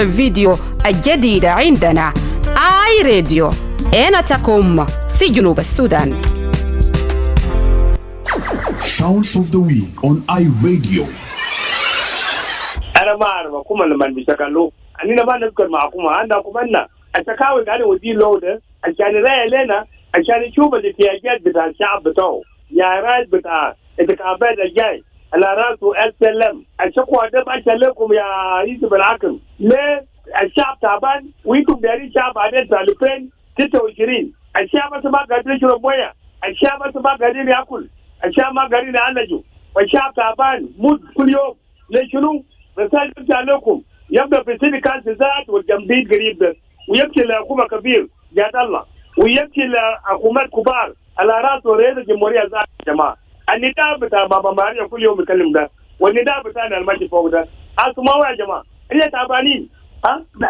الفيديو الجديدة عندنا آي راديو، أينتكم في جنوب السودان. Sounds of the week on iRadio. أنا ما أعرف أكون لما بيشكلوا أنا ما نذكر معكم عندكم أنا التكاوي قاعد ودي لوده عشان رأي لنا عشان نشوف الاحتياجات بتاع الشعب بتاعه يا راس بتاع الانتخابات الجاي على راسه السلم الشكوى ده عشان لكم يا رئيس الحاكم ليه الشعب تعبان ويكم دارين شعب بعدين 2026 الشعب ما قادرين يشرب مويه الشعب ما قادرين ياكل الشعب ما قادرين يعالجوا والشعب تعبان موت كل يوم ليه شنو؟ رسالة ترجع لكم يبدأ في سيدي كان ذات والجنبيد قريب ده ويمشي لحكومة كبير جاد الله ويمشي لحكومات كبار على رأس رئيس الجمهورية ذات يا جماعة. النداء بتاع بابا ماريا كل يوم يكلم ده والنداء بتاعنا الماشي فوق ده اسمعوا يا جماعة هي تعبانين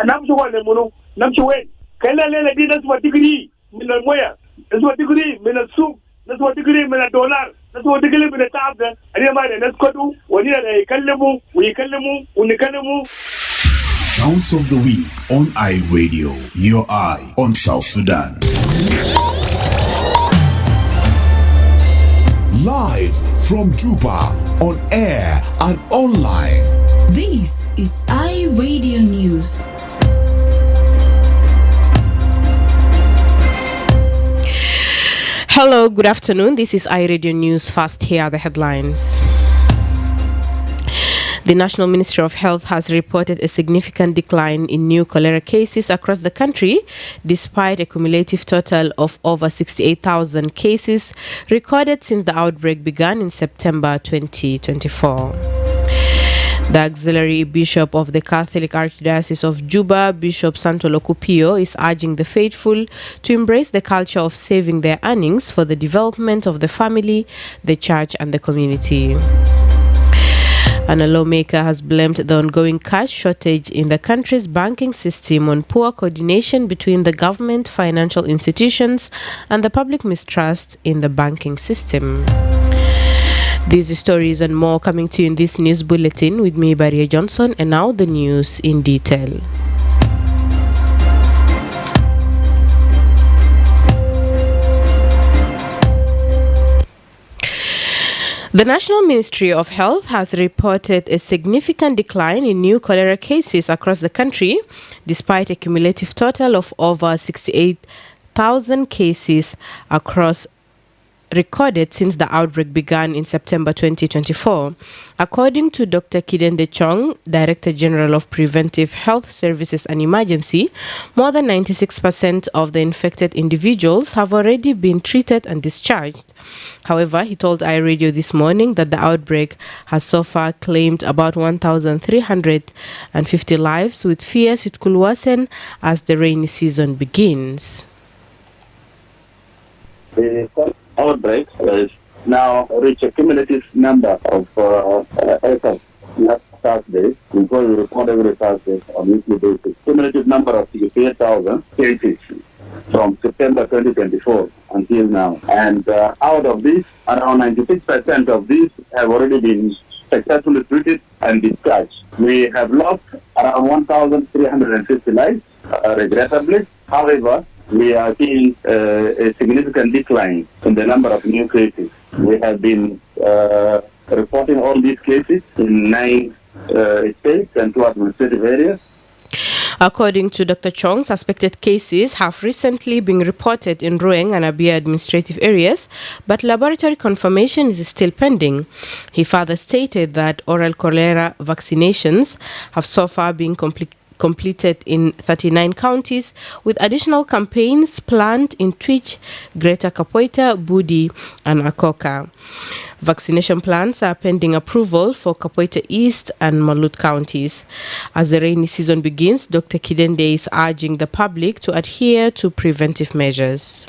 نمشي وين منو نمشي وين كلا الليلة دي نسوى ديجري من الموية نسوى ديجري من السوق نسوى ديجري من الدولار نسوى ديجري من التعب ده هي ما نسكتوا ونينا يكلموا ويكلموا ونكلموا. Sounds of the week on iRadio, your eye on South Sudan. Live from Juba, on air and online. This is iRadio News. Hello, good afternoon. This is iRadio News. First, here are the headlines. The National Ministry of Health has reported a significant decline in new cholera cases across the country, despite a cumulative total of over 68,000 cases recorded since the outbreak began in September 2024. The Auxiliary Bishop of the Catholic Archdiocese of Juba, Bishop Santolo Kupio, is urging the faithful to embrace the culture of saving their earnings for the development of the family, the church, and the community. And a lawmaker has blamed the ongoing cash shortage in the country's banking system on poor coordination between the government, financial institutions, and the public mistrust in the banking system. These stories and more coming to you in this news bulletin with me, Baria Johnson, and now the news in detail. The National Ministry of Health has reported a significant decline in new cholera cases across the country, despite a cumulative total of over 68,000 cases recorded since the outbreak began in September 2024. According to Dr. Kidende Chong, Director General of Preventive Health Services and Emergency, more than 96% of the infected individuals have already been treated and discharged. However, he told iRadio this morning that the outbreak has so far claimed about 1,350 lives, with fears it could worsen as the rainy season begins. The outbreak has now reached a cumulative number of acres last Thursday, because we report every Thursday on weekly basis. Cumulative number of 68,000 cases from September 2024 until now. And out of this, around 96% of these have already been successfully treated and discharged. We have lost around 1,350 lives, regrettably. However, we are seeing a significant decline in the number of new cases. We have been reporting all these cases in 9 states and 2 administrative areas. According to Dr. Chong, suspected cases have recently been reported in Rueng and Abia administrative areas, but laboratory confirmation is still pending. He further stated that oral cholera vaccinations have so far been completed in 39 counties, with additional campaigns planned in Twitch, Greater Kapoita, Budi, and Akoka. Vaccination plans are pending approval for Kapoita East and Malut counties. As the rainy season begins, Dr. Kidende is urging the public to adhere to preventive measures.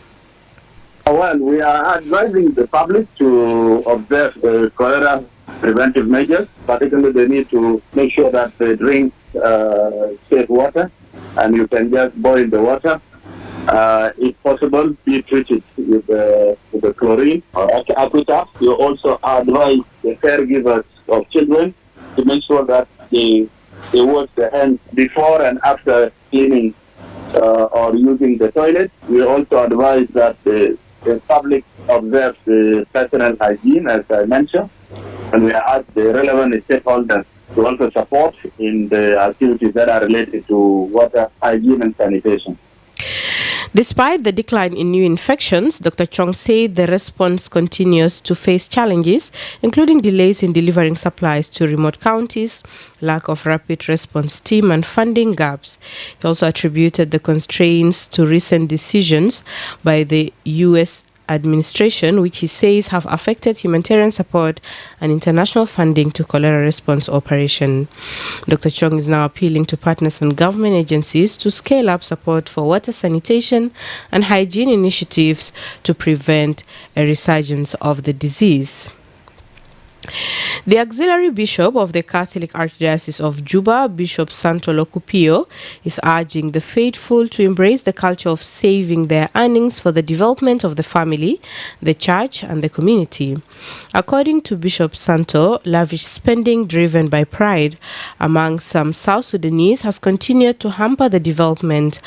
Well, we are advising the public to observe the cholera preventive measures. Particularly, they need to make sure that they drink safe water, and you can just boil the water. If possible, be treated with the chlorine or aqua. You also advise the caregivers of children to make sure that they they wash their hands before and after cleaning or using the toilet. We also advise that the public observe the personal hygiene, as I mentioned, and we ask the relevant stakeholders to also support in the activities that are related to water hygiene and sanitation. Despite the decline in new infections, Dr. Chong said the response continues to face challenges, including delays in delivering supplies to remote counties, lack of rapid response team, and funding gaps. He also attributed the constraints to recent decisions by the U.S. administration, which he says have affected humanitarian support and international funding to cholera response operation. Dr. Chong is now appealing to partners and government agencies to scale up support for water sanitation and hygiene initiatives to prevent a resurgence of the disease. The auxiliary bishop of the Catholic Archdiocese of Juba, Bishop Santo Locupio, is urging the faithful to embrace the culture of saving their earnings for the development of the family, the church, and the community. According to Bishop Santo, lavish spending driven by pride among some South Sudanese has continued to hamper the development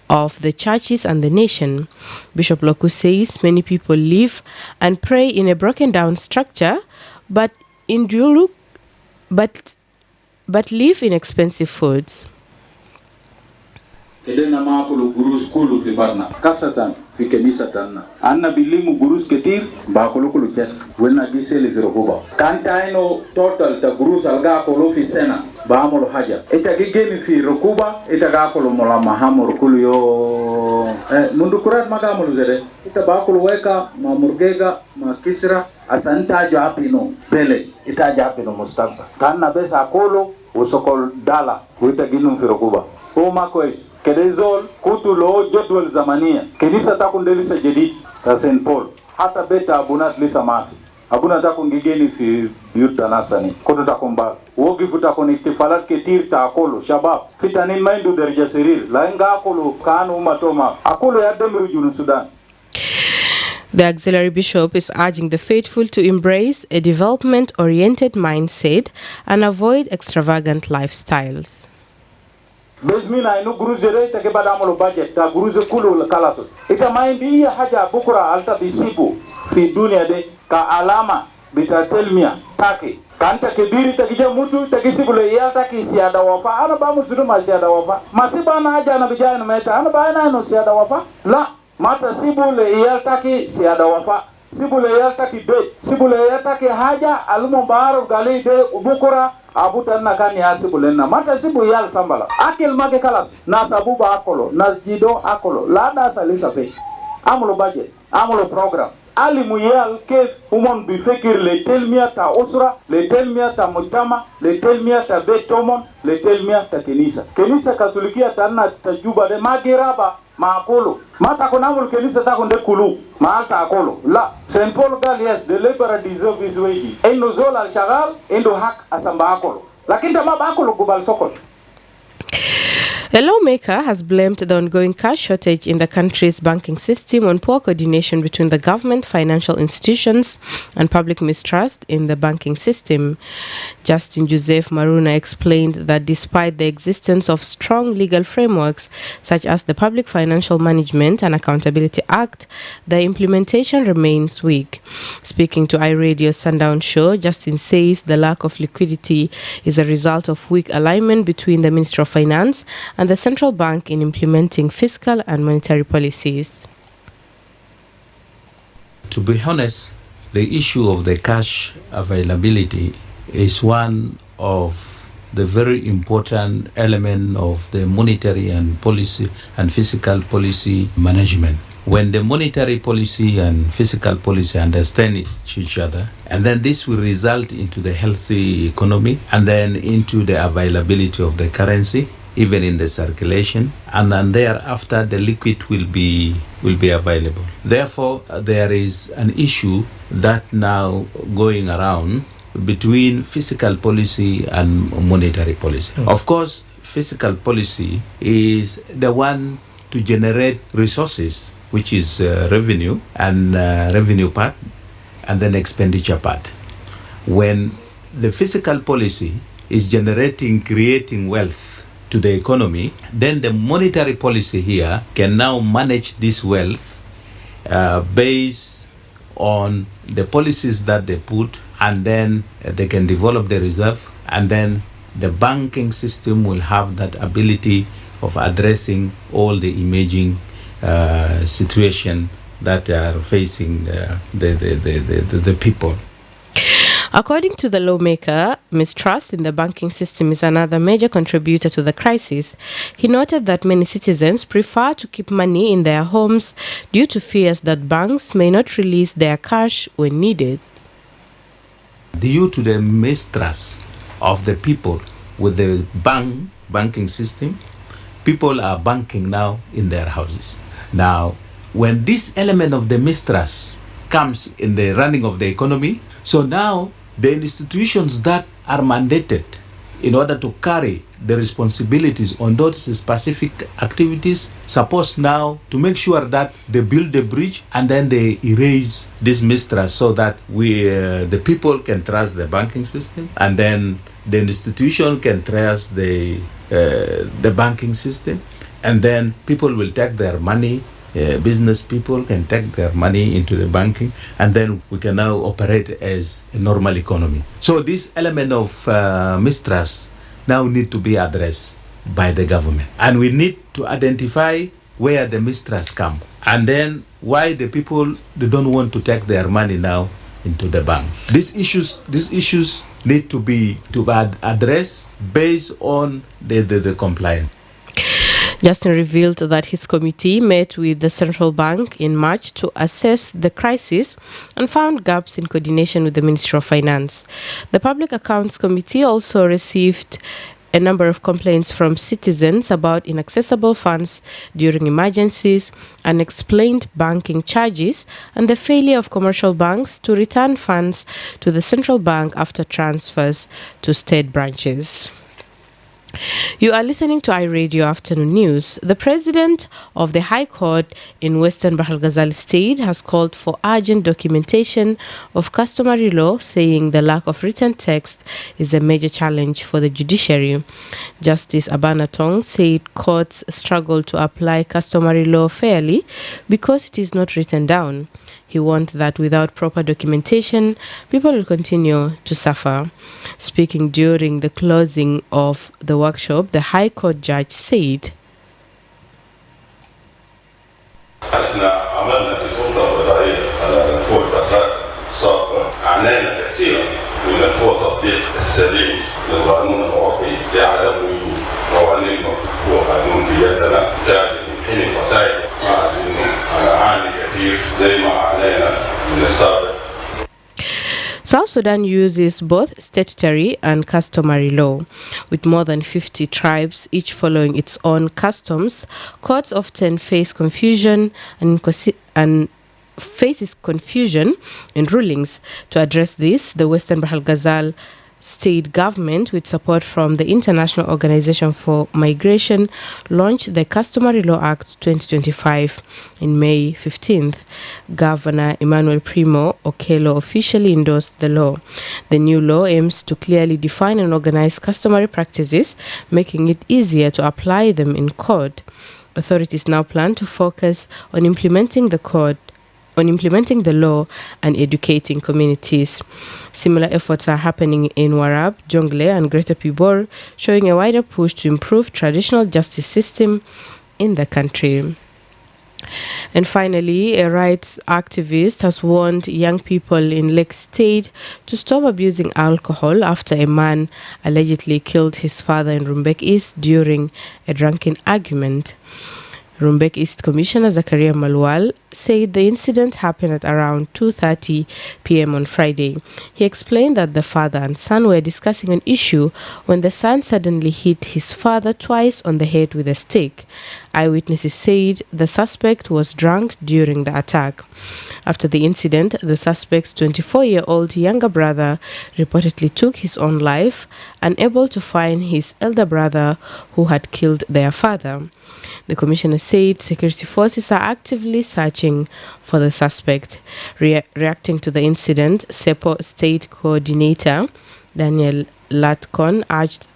of the churches and the nation. Bishop Locu says many people live and pray in a broken down structure, but live in expensive foods. Kedena makulu gurus kulu fi barna kasatan fi kenisa tanna anna bilimu gurus ketir ba kulu jet wenna gisele zirokuba kanta ino total ta gurus alga kulu fi sena ba amolo haja eta gigeni fi rokuba eta ga kulu mola mahamur kulu yo mundu kurat magamulu zede eta ba kulu weka ma murgega ma kisra asanta jo apino bele eta ja apino mustafa kanna besa kulu usokol dala wita ginu fi rokuba Oma kwes kedezol kutulo jadwal zamania kenisa takundelisa jadid ta St. Paul hata beta abunat lisa mati abuna takungigeni fi yurta nasani kutu takumba wogi futa konitifalat ketir ta akolo shabab fitanin maindu derja serir lainga akolo kanu matoma akolo ya demiru junu Sudan. The auxiliary bishop is urging the faithful to embrace a development-oriented mindset and avoid extravagant lifestyles. Bezmina inu guruzere take badamolo budget ta guruze kulu kalaso ita maindi ya haja bukura alta bisibu fi dunia de ka alama bitatelmia take kanta kibiri takija mutu takisibule ya taki siada wafa ana ba muzidu ma siada wafa masiba na haja na bijana meta ana ba na no siada wafa la mata sibule ya taki siada wafa sibule ya taki de sibule ya taki haja alumo baro gali de bukura abutanna kani asibulenna mata sibu yal sambala akil mage kalas na sabuba akolo na jido akolo lada salisa pe amulo budget amulo program ali muyal ke umon bi fikir le telmia ta usra le telmia ta mujtama le telmia ta betomon le telmia ta kenisa katolikia tanna tajuba de magiraba ma akolo mata konamul kenisa ta konde kulu ma alta akolo la St. Paul gal yes the labor deserve his wages endo zola al shagal endo hak asamba akolo lakini tama akolo gubal sokol. A lawmaker has blamed the ongoing cash shortage in the country's banking system on poor coordination between the government, financial institutions, and public mistrust in the banking system. Justin Joseph Maruna explained that despite the existence of strong legal frameworks such as the Public Financial Management and Accountability Act, the implementation remains weak. Speaking to iRadio's Sundown Show, Justin says the lack of liquidity is a result of weak alignment between the Ministry of Finance and the central bank in implementing fiscal and monetary policies. To be honest, the issue of the cash availability is one of the very important element of the monetary and policy and fiscal policy management. When the monetary policy and fiscal policy understand each other, and then this will result into the healthy economy and then into the availability of the currency, even in the circulation, and then thereafter the liquid will be available. Therefore, there is an issue that now going around between fiscal policy and monetary policy. Of course, fiscal policy is the one to generate resources, which is revenue and revenue part, and then expenditure part. When the fiscal policy is creating wealth to the economy, then the monetary policy here can now manage this wealth based on the policies that they put, and then they can develop the reserve, and then the banking system will have that ability of addressing all the emerging situation that are facing the people. According to the lawmaker, mistrust in the banking system is another major contributor to the crisis. He noted that many citizens prefer to keep money in their homes due to fears that banks may not release their cash when needed. Due to the mistrust of the people with the banking system, people are banking now in their houses. Now, when this element of the mistrust comes in the running of the economy, so now the institutions that are mandated in order to carry the responsibilities on those specific activities supposed now to make sure that they build the bridge and then they erase this mistrust so that the people can trust the banking system, and then the institution can trust the banking system, and then people will take their money. Business people can take their money into the banking, and then we can now operate as a normal economy. So this element of mistrust now need to be addressed by the government, and we need to identify where the mistrust come, and then why the people they don't want to take their money now into the bank. These issues need to be addressed based on the compliance. Justin revealed that his committee met with the central bank in March to assess the crisis and found gaps in coordination with the Ministry of Finance. The Public Accounts Committee also received a number of complaints from citizens about inaccessible funds during emergencies, unexplained banking charges, and the failure of commercial banks to return funds to the central bank after transfers to state branches. You are listening to iRadio Afternoon News. The President of the High Court in Western Bahr el Ghazal State has called for urgent documentation of customary law, saying the lack of written text is a major challenge for the judiciary. Justice Abana Tong said courts struggle to apply customary law fairly because it is not written down. He warned that without proper documentation, people will continue to suffer. Speaking during the closing of the workshop, the High Court judge said, احنا عملنا في سلطه وضعيه على كل فترات سابقه عانينا كثيرا من هو تطبيق السليم للقانون العرفي لعدم وجود قوانين وقانون في يدنا كان من حين الفساد مع انه عاني كثير زي ما عانينا من السابق. South Sudan uses both statutory and customary law. With more than 50 tribes, each following its own customs, courts often face confusion and faces confusion in rulings. To address this, the Western Bahr el Ghazal state government, with support from the International Organization for Migration, launched the Customary Law Act 2025 in May 15th. Governor Emmanuel Primo Okello officially endorsed the law. The new law aims to clearly define and organize customary practices, making it easier to apply them in court. Authorities now plan to focus on implementing the law and educating communities. Similar efforts are happening in Warab, Jongle, and Greater Pibor, showing a wider push to improve traditional justice system in the country. And finally, a rights activist has warned young people in Lake State to stop abusing alcohol after a man allegedly killed his father in Rumbek East during a drunken argument. Rumbek East Commissioner Zakaria Malwal said the incident happened at around 2:30 p.m. on Friday. He explained that the father and son were discussing an issue when the son suddenly hit his father twice on the head with a stick. Eyewitnesses said the suspect was drunk during the attack. After the incident, the suspect's 24-year-old younger brother reportedly took his own life, unable to find his elder brother who had killed their father. The commissioner said security forces are actively searching for the suspect. Reacting to the incident, SEPO State Coordinator Daniel Latcon urged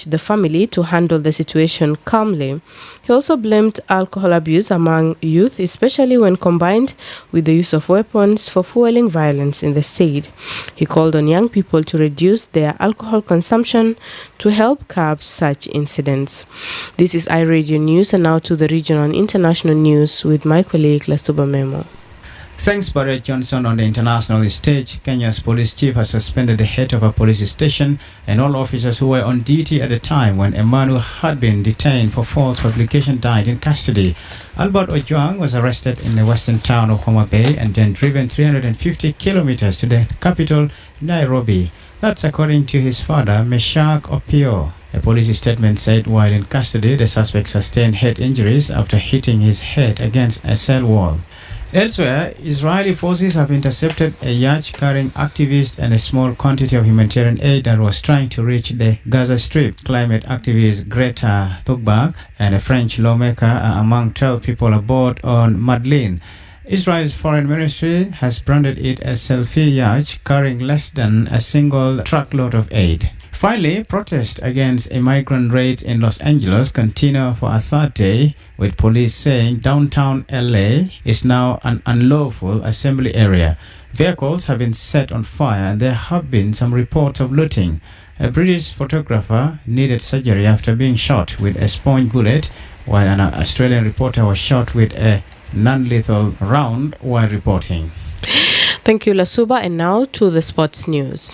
the family to handle the situation calmly. He also blamed alcohol abuse among youth, especially when combined with the use of weapons for fueling violence in the state. He called on young people to reduce their alcohol consumption to help curb such incidents. This is iRadio News, and now to the regional and international news with my colleague Lasuba Memo. Thanks, Baria Johnson. On the international stage, Kenya's police chief has suspended the head of a police station and all officers who were on duty at the time when a man who had been detained for false publication died in custody. Albert Ojwang was arrested in the western town of Homa Bay and then driven 350 kilometers to the capital, Nairobi. That's according to his father, Meshach Opio. A police statement said while in custody, the suspect sustained head injuries after hitting his head against a cell wall. Elsewhere, Israeli forces have intercepted a yacht carrying activists and a small quantity of humanitarian aid that was trying to reach the Gaza Strip. Climate activist Greta Thunberg and a French lawmaker are among 12 people aboard on Madeleine. Israel's foreign ministry has branded it a selfie yacht carrying less than a single truckload of aid. Finally, protests against immigrant raids in Los Angeles continue for a third day, with police saying downtown LA is now an unlawful assembly area. Vehicles have been set on fire and there have been some reports of looting. A British photographer needed surgery after being shot with a sponge bullet, while an Australian reporter was shot with a non-lethal round while reporting. Thank you, Lasuba, and now to the sports news.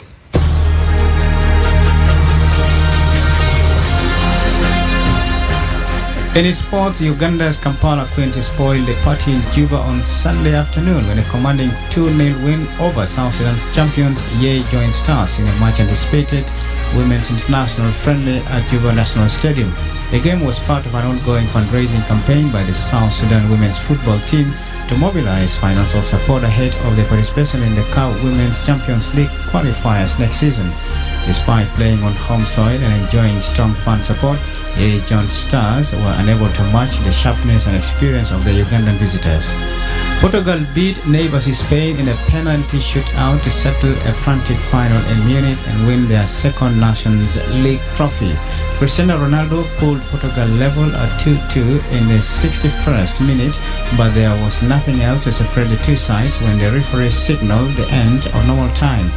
In sports, Uganda's Kampala Queens spoiled the party in Juba on Sunday afternoon when a commanding 2-0 win over South Sudan's champions Yei Joint Stars in a much anticipated women's international friendly at Juba National Stadium. The game was part of an ongoing fundraising campaign by the South Sudan women's football team to mobilize financial support ahead of the participation in the CAF Women's Champions League qualifiers next season. Despite playing on home soil and enjoying strong fan support, the Joint Stars were unable to match the sharpness and experience of the Ugandan visitors. Portugal beat neighbors Spain in a penalty shootout to settle a frantic final in Munich and win their second Nations League trophy. Cristiano Ronaldo pulled Portugal level at 2-2 in the 61st minute, but there was nothing else to separate the two sides when the referee signaled the end of normal time.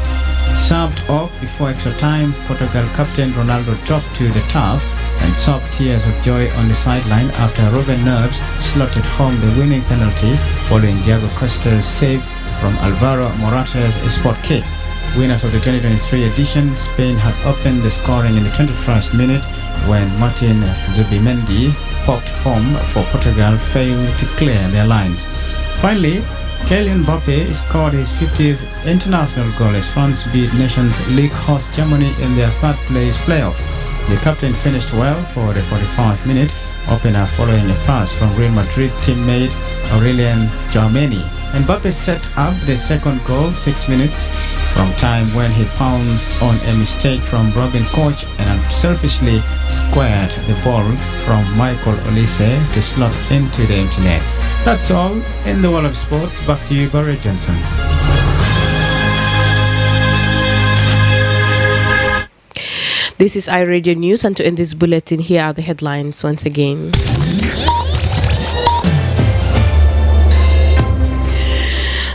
Subbed off before extra time, Portugal captain Ronaldo dropped to the turf and sobbed tears of joy on the sideline after Ruben Neves slotted home the winning penalty following Diego Costa's save from Alvaro Morata's spot kick. Winners of the 2023 edition, Spain had opened the scoring in the 21st minute when Martin Zubimendi poked home for Portugal failed to clear their lines. Finally, Kylian Mbappe scored his 50th international goal as France beat Nations League host Germany in their third-place playoff. The captain finished well for the 45-minute opener following a pass from Real Madrid teammate Aurelien Tchouameni. Mbappe set up the second goal 6 minutes from time when he pounced on a mistake from Robin Koch and unselfishly squared the ball from Michael Olise to slot into the empty net. That's all in the world of sports. Back to you, Baria Johnson. This is iRadio News, and to end this bulletin, here are the headlines once again.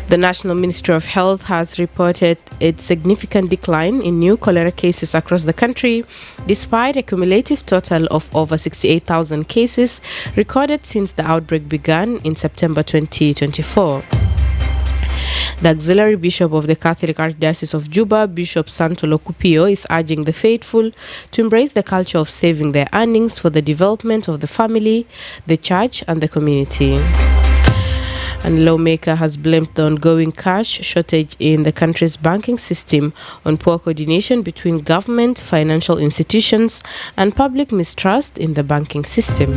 The National Ministry of Health has reported a significant decline in new cholera cases across the country, despite a cumulative total of over 68,000 cases recorded since the outbreak began in September 2024. The auxiliary bishop of the Catholic Archdiocese of Juba, Bishop Santolo Kupio, is urging the faithful to embrace the culture of saving their earnings for the development of the family, the church, and the community. And lawmaker has blamed the ongoing cash shortage in the country's banking system on poor coordination between government, financial institutions, and public mistrust in the banking system.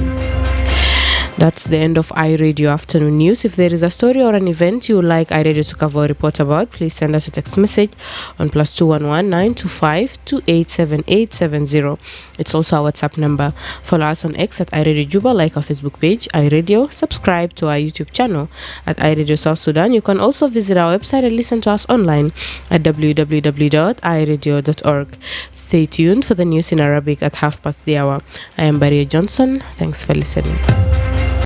That's the end of iRadio Afternoon News. If there is a story or an event you would like iRadio to cover or report about, please send us a text message on +211 925 287870. It's also our WhatsApp number. Follow us on X at iRadio Juba, like our Facebook page, iRadio. Subscribe to our YouTube channel at iRadio South Sudan. You can also visit our website and listen to us online at www.iradio.org. Stay tuned for the news in Arabic at 1:30. I am Baria Johnson. Thanks for listening.